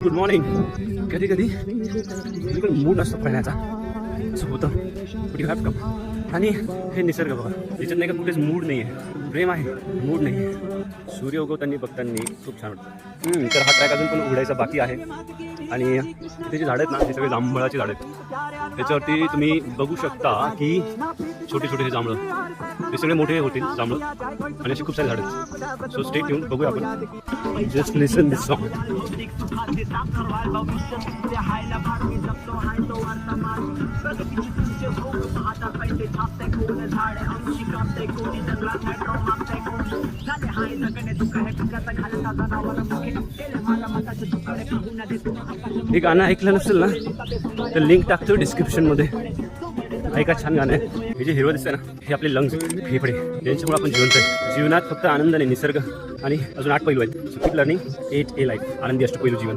Good morning. कधी कधी बिलकुल मूड नसतो पळण्याचा, असं होतं. But you have come. आणि हे निसर्ग बघा, याच्यात नाही का कुठेच मूड नाही आहे, प्रेम आहे, मूड नाही आहे. सूर्य उगवताना बघताना खूप छान वाटतं. तर हा ट्रॅक अजून पण उघडायचा बाकी आहे. आणि तिथे जे झाडं आहेत ना, ते सगळे जांभळाची झाडं आहेत. त्याच्यावरती तुम्ही बघू शकता की छोटे छोटे हे जांभळं, ते सगळे मोठे होतील जांभळं, आणि अशी खूप सारे झाडं आहेत. सो स्टे ट्यून, बघूया आपण. जस्ट लिसन दिस सॉन्ग. हे गाणं ऐकलं नसेल ना तर लिंक टाकतो डिस्क्रिप्शनमध्ये. ऐका, छान गाणं आहे. हे जे हिरवं दिसतं ना, हे आपले लंग्स, फेफडे, यांच्यामुळे आपण जिवंत आहे. जीवनात फक्त आनंदाने, निसर्ग आणि अजून 8 पैलू आहेत. Keep learning 8A life. आनंदी अष्टपैलू जीवन.